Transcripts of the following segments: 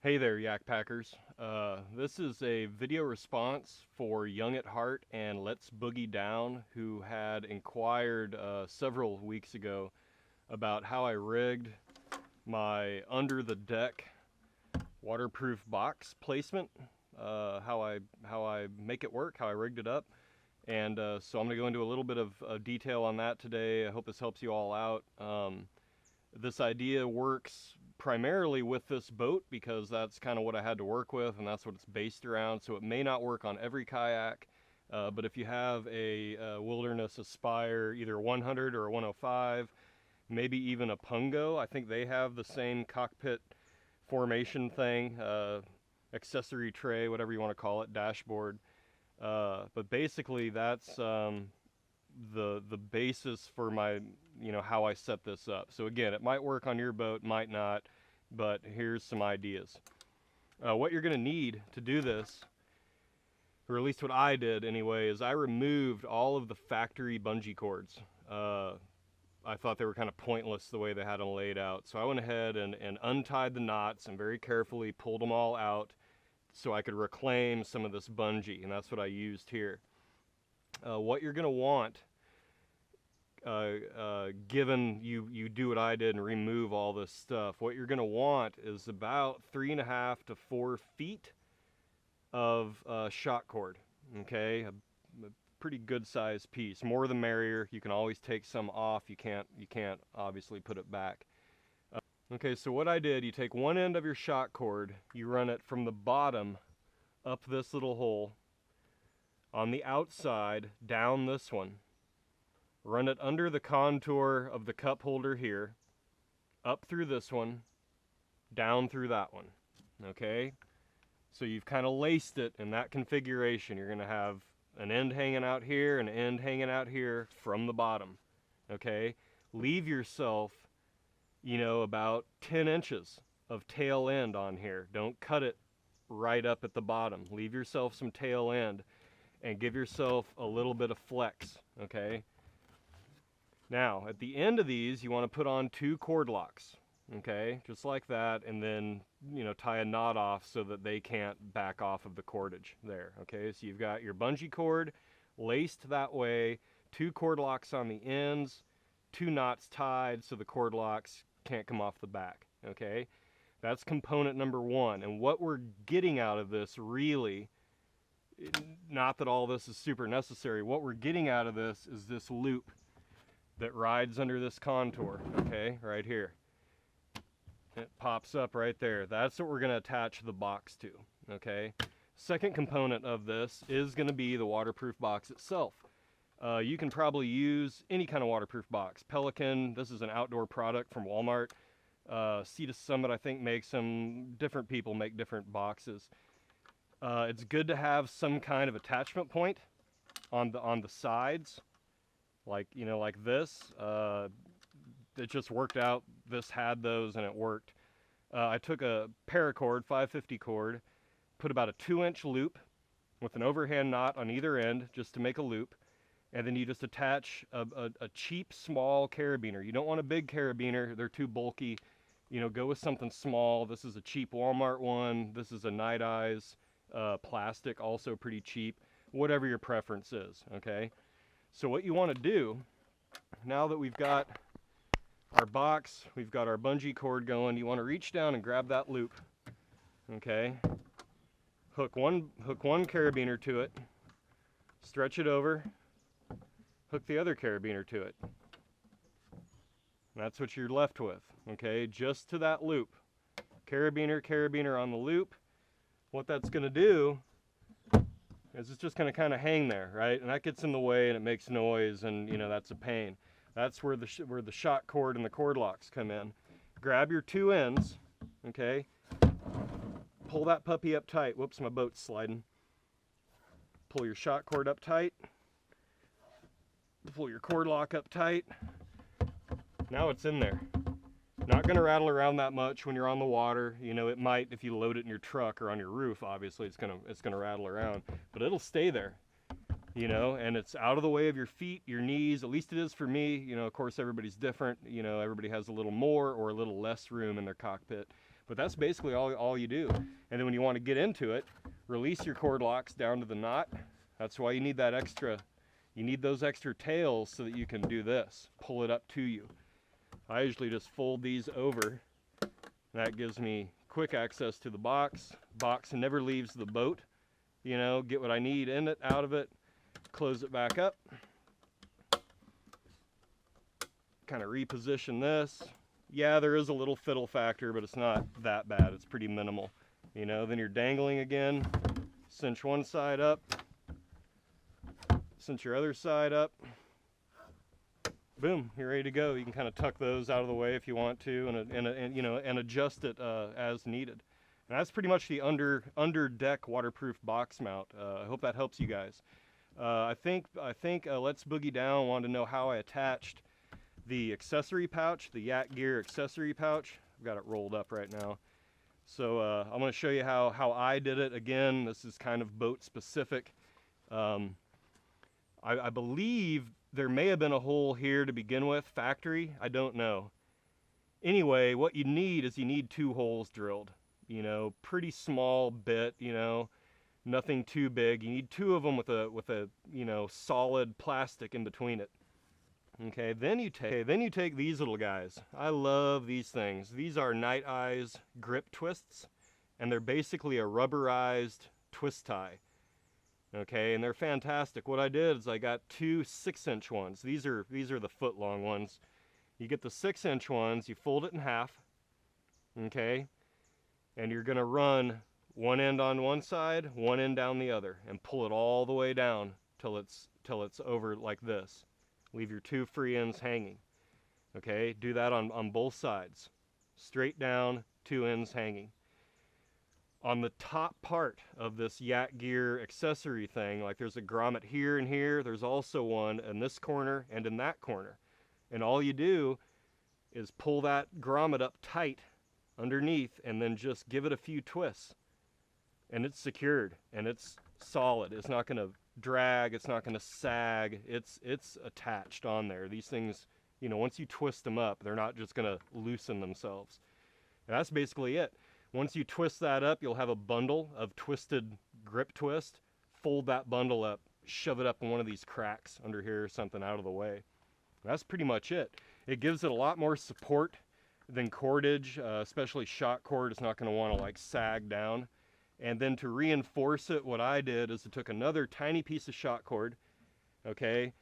Hey there, Yak Packers. This is a video response for Young at Heart and Let's Boogie Down, who had inquired several weeks ago about how I rigged my under the deck waterproof box placement, how I make it work, how I rigged it up, and so I'm going to go into a little bit of detail on that today. I hope this helps you all out. This idea works primarily with this boat because that's kind of what I had to work with and that's what it's based around. So it may not work on every kayak, but if you have a Wilderness Aspire, either 100 or a 105, maybe even a Pungo, I think they have the same cockpit formation thing, accessory tray, whatever you want to call it, dashboard. But basically that's the basis for my, how I set this up. So again, it might work on your boat, might not, but here's some ideas. What you're going to need to do this, or at least what I did anyway, is I removed all of the factory bungee cords. I thought they were kind of pointless the way they had them laid out. So I went ahead and untied the knots and very carefully pulled them all out so I could reclaim some of this bungee, and that's what I used here. What you're going to want, given you do what I did and remove all this stuff, what you're going to want is about 3.5 to 4 feet of shot cord. Okay, a pretty good sized piece. More the merrier. You can always take some off. You can't obviously put it back. Okay, so what I did, you take one end of your shot cord, you run it from the bottom up this little hole, on the outside down this one, run it under the contour of the cup holder here, up through this one, down through that one. Okay, so you've kind of laced it in that configuration. You're going to have an end hanging out here, an end hanging out here from the bottom. Okay, leave yourself, about 10 inches of tail end on here. Don't cut it right up at the bottom. Leave yourself some tail end and give yourself a little bit of flex. Okay, now at the end of these you want to put on 2 cord locks. Okay, just like that, and then tie a knot off so that they can't back off of the cordage there. Okay, so you've got your bungee cord laced that way, 2 cord locks on the ends, 2 knots tied so the cord locks can't come off the back. Okay, that's component number 1. And what we're getting out of this, really, not that all this is super necessary, what we're getting out of this is this loop that rides under this contour. Okay, right here. It pops up right there. That's what we're going to attach the box to. Okay, second component of this is going to be the waterproof box itself. You can probably use any kind of waterproof box. Pelican, this is an outdoor product from Walmart. Sea to Summit, I think, makes them. Different people make different boxes. It's good to have some kind of attachment point on the sides, like like this. It just worked out. This had those and it worked. I took a paracord, 550 cord, put about a 2-inch loop with an overhand knot on either end just to make a loop. And then you just attach a cheap small carabiner. You don't want a big carabiner, they're too bulky. Go with something small. This is a cheap Walmart one. This is a Nite plastic, also pretty cheap. Whatever your preference is, okay? So what you want to do, now that we've got our box, we've got our bungee cord going, you want to reach down and grab that loop, okay? Hook one carabiner to it, stretch it over, hook the other carabiner to it. And that's what you're left with, okay? Just to that loop. Carabiner on the loop. What that's going to do is it's just going to kind of hang there, right? And that gets in the way and it makes noise, and that's a pain. That's where the shot cord and the cord locks come in. Grab your 2 ends, okay? Pull that puppy up tight. Whoops, my boat's sliding. Pull your shot cord up tight. Pull your cord lock up tight. Now it's in there. Not going to rattle around that much when you're on the water. It might if you load it in your truck or on your roof. Obviously, it's gonna rattle around, but it'll stay there. And it's out of the way of your feet, your knees. At least it is for me. Of course, everybody's different. Everybody has a little more or a little less room in their cockpit. But that's basically all you do. And then when you want to get into it, release your cord locks down to the knot. That's why you need that extra, you need those extra tails so that you can do this, pull it up to you. I usually just fold these over. That gives me quick access to the box. Box never leaves the boat. You know, get what I need in it, out of it, close it back up. Kind of reposition this. Yeah, there is a little fiddle factor, but it's not that bad. It's pretty minimal. You know, then you're dangling again. Cinch one side up. Cinch your other side up. Boom, you're ready to go. You can kind of tuck those out of the way if you want to, and adjust it as needed. And that's pretty much the under deck waterproof box mount. I hope that helps you guys. I think Let's Boogie Down wanted to know how I attached the accessory pouch, the Yak Gear accessory pouch. I've got it rolled up right now. So I'm going to show you how I did it. Again, this is kind of boat specific. I believe there may have been a hole here to begin with, factory, I don't know. Anyway, what you need is you need 2 holes drilled. You know, pretty small bit, you know, nothing too big. You need 2 of them with a you know, solid plastic in between it. Okay, then you take these little guys. I love these things. These are Nite grip twists, and they're basically a rubberized twist tie. Okay, and they're fantastic. What I did is I got 2 6-inch ones. These are the foot-long ones. You get the 6-inch ones, you fold it in half, okay, and you're gonna run one end on one side, one end down the other, and pull it all the way down till it's over like this. Leave your 2 free ends hanging. Okay, do that on both sides. Straight down, 2 ends hanging. On the top part of this Yak Gear accessory thing, like there's a grommet here and here, there's also one in this corner and in that corner. And all you do is pull that grommet up tight underneath and then just give it a few twists. And it's secured and it's solid. It's not going to drag, it's not going to sag, it's attached on there. These things, you know, once you twist them up, they're not just going to loosen themselves. And that's basically it. Once you twist that up, you'll have a bundle of twisted grip twist. Fold that bundle up, shove it up in one of these cracks under here or something out of the way. That's pretty much it. It gives it a lot more support than cordage, especially shot cord. It's not going to want to like sag down. And then to reinforce it, what I did is I took another tiny piece of shot cord, okay,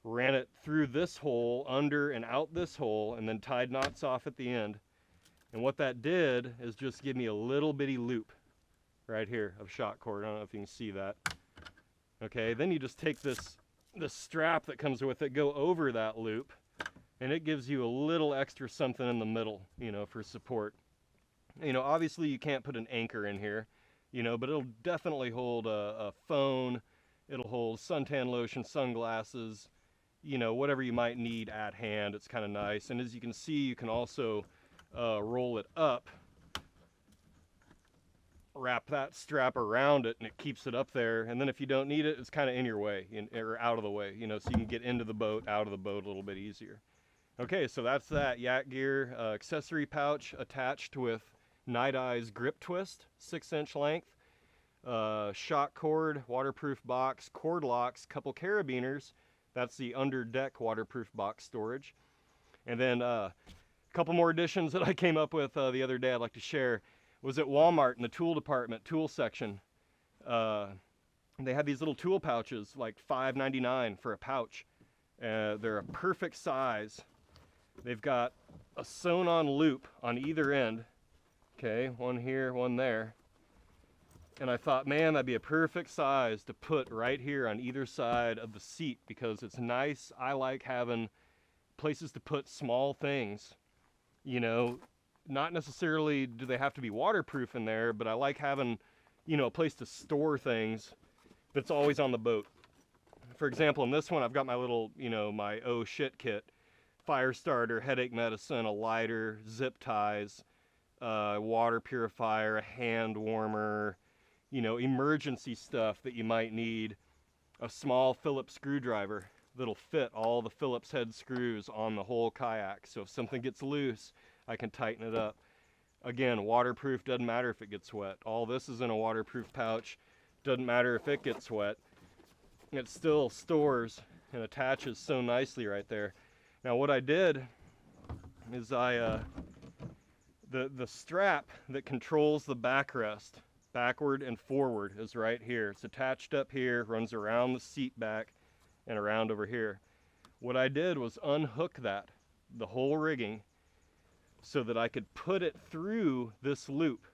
ran it through this hole, under and out this hole, and then tied knots off at the end. And what that did is just give me a little bitty loop right here of shot cord. I don't know if you can see that. Okay, then you just take this strap that comes with it, go over that loop, and it gives you a little extra something in the middle, you know, for support. You know, obviously you can't put an anchor in here, you know, but it'll definitely hold a phone, it'll hold suntan lotion, sunglasses, you know, whatever you might need at hand. It's kind of nice. And as you can see, you can also roll it up, wrap that strap around it, and it keeps it up there. And then if you don't need it, it's kind of in your way, or out of the way, you know, so you can get into the boat, out of the boat a little bit easier. Okay, so that's that Yak Gear accessory pouch attached with Nite grip twist, 6-inch length, shot cord, waterproof box, cord locks, couple carabiners. That's the under deck waterproof box storage. And then couple more additions that I came up with the other day I'd like to share. Was at Walmart in the tool department, tool section. They had these little tool pouches, like $5.99 for a pouch. They're a perfect size. They've got a sewn-on loop on either end. Okay, one here, one there. And I thought, man, that'd be a perfect size to put right here on either side of the seat because it's nice. I like having places to put small things. You know, not necessarily do they have to be waterproof in there, but I like having, you know, a place to store things that's always on the boat. For example, in this one, I've got my little, you know, my oh shit kit, fire starter, headache medicine, a lighter, zip ties, water purifier, a hand warmer, you know, emergency stuff that you might need, a small Phillips screwdriver that'll fit all the Phillips head screws on the whole kayak. So if something gets loose, I can tighten it up. Again, waterproof, doesn't matter if it gets wet. All this is in a waterproof pouch, doesn't matter if it gets wet. It still stores and attaches so nicely right there. Now what I did is the strap that controls the backrest, backward and forward, is right here. It's attached up here, runs around the seat back and around over here. What I did was unhook that, the whole rigging, so that I could put it through this loop,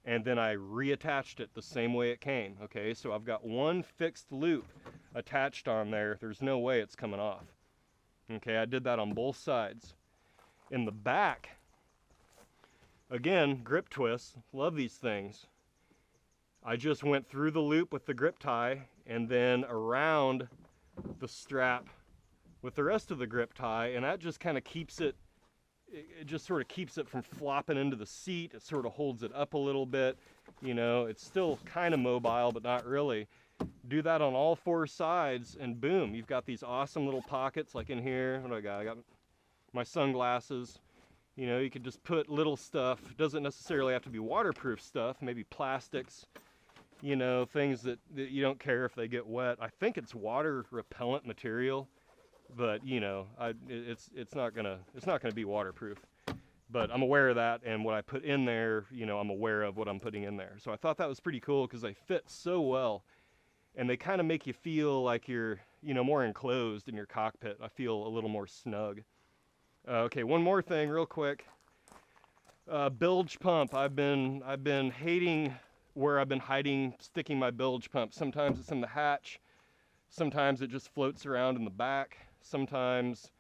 and then I reattached it the same way it came. Okay, so I've got one fixed loop attached on there. There's no way it's coming off. Okay, I did that on both sides. In the back, again, grip twists, love these things. I just went through the loop with the grip tie and then around the strap with the rest of the grip tie, and that just kind of keeps it, it just sort of keeps it from flopping into the seat. It sort of holds it up a little bit. You know, it's still kind of mobile, but not really. Do that on all four sides and boom, you've got these awesome little pockets like in here. What do I got? I got my sunglasses. You know, you could just put little stuff. It doesn't necessarily have to be waterproof stuff, maybe plastics, you know, things that you don't care if they get wet. I think it's water repellent material, but you know, it's not gonna be waterproof. But I'm aware of that, and what I put in there, you know, I'm aware of what I'm putting in there. So I thought that was pretty cool because they fit so well, and they kind of make you feel like you're, you know, more enclosed in your cockpit. I feel a little more snug. Okay, one more thing real quick. Bilge pump. I've been hating where I've been sticking my bilge pump. Sometimes it's in the hatch. Sometimes it just floats around in the back. Sometimes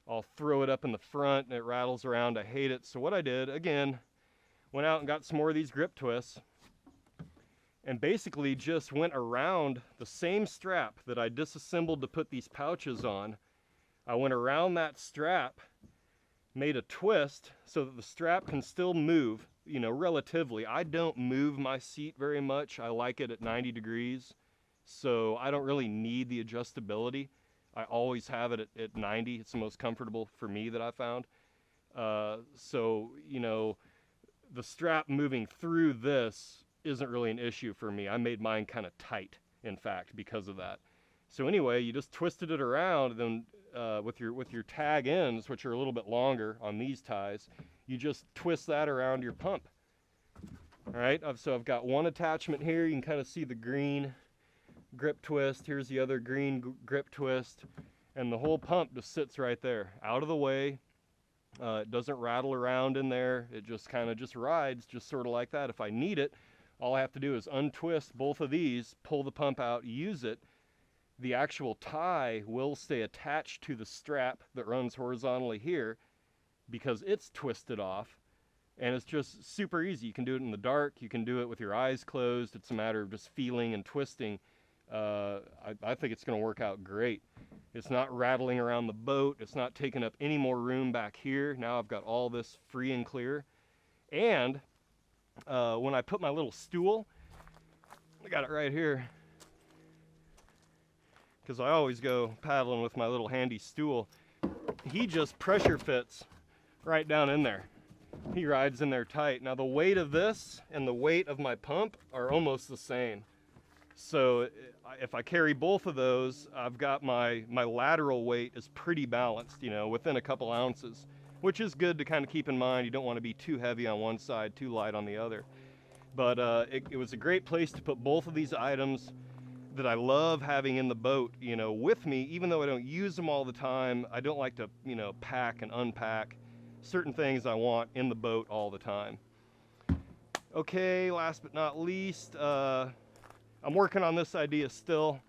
I'll throw it up in the front and it rattles around. I hate it. So what I did, again, went out and got some more of these grip twists and basically just went around the same strap that I disassembled to put these pouches on. I went around that strap, made a twist so that the strap can still move, you know, relatively. I don't move my seat very much. I like it at 90 degrees, so I don't really need the adjustability. I always have it at 90. It's the most comfortable for me that I found. So, you know, the strap moving through this isn't really an issue for me. I made mine kind of tight, in fact, because of that. So anyway, you just twisted it around, and then with your tag ends, which are a little bit longer on these ties, you just twist that around your pump. All right, so I've got one attachment here. You can kind of see the green grip twist. Here's the other green grip twist, and the whole pump just sits right there, out of the way. It doesn't rattle around in there. It just kind of just rides, just sort of like that. If I need it, all I have to do is untwist both of these, pull the pump out, use it. The actual tie will stay attached to the strap that runs horizontally here because it's twisted off, and it's just super easy. You can do it in the dark. You can do it with your eyes closed. It's a matter of just feeling and twisting. I think it's going to work out great. It's not rattling around the boat. It's not taking up any more room back here. Now I've got all this free and clear. And when I put my little stool, I got it right here, because I always go paddling with my little handy stool. He just pressure fits right down in there. He rides in there tight. Now the weight of this and the weight of my pump are almost the same. So if I carry both of those, I've got my lateral weight is pretty balanced, you know, within a couple ounces, which is good to kind of keep in mind. You don't want to be too heavy on one side, too light on the other. But it was a great place to put both of these items that I love having in the boat, you know, with me. Even though I don't use them all the time, I don't like to, you know, pack and unpack certain things I want in the boat all the time. Okay, last but not least, I'm working on this idea still.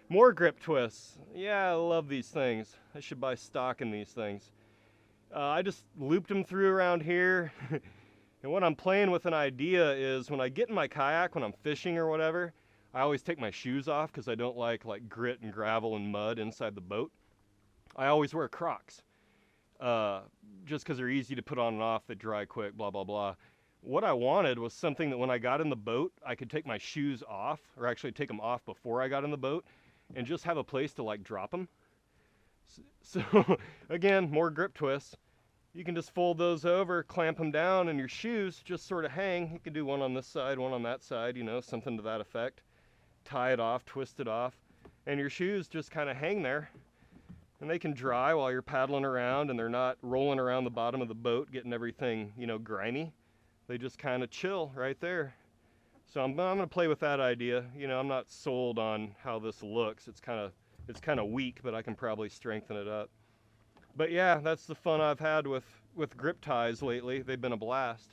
More grip twists. Yeah, I love these things. I should buy stock in these things. I just looped them through around here. And what I'm playing with an idea is when I get in my kayak, when I'm fishing or whatever, I always take my shoes off because I don't like grit and gravel and mud inside the boat. I always wear Crocs. Just because they're easy to put on and off, they dry quick, blah, blah, blah. What I wanted was something that when I got in the boat, I could take my shoes off, or actually take them off before I got in the boat, and just have a place to drop them. So again, more grip twists. You can just fold those over, clamp them down, and your shoes just sort of hang. You can do one on this side, one on that side, you know, something to that effect. Tie it off, twist it off, and your shoes just kind of hang there. And they can dry while you're paddling around, and they're not rolling around the bottom of the boat getting everything, you know, grimy. They just kind of chill right there. So I'm going to play with that idea. You know, I'm not sold on how this looks. It's kind of weak, but I can probably strengthen it up. But yeah, that's the fun I've had with grip ties lately. They've been a blast.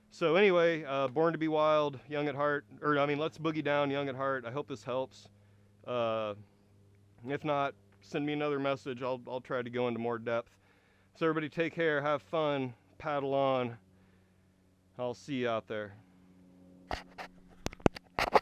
So anyway, Born to be Wild, Young at Heart, or I mean, Let's Boogie Down, Young at Heart. I hope this helps. If not, send me another message. I'll try to go into more depth. So everybody take care, have fun, paddle on. I'll see you out there.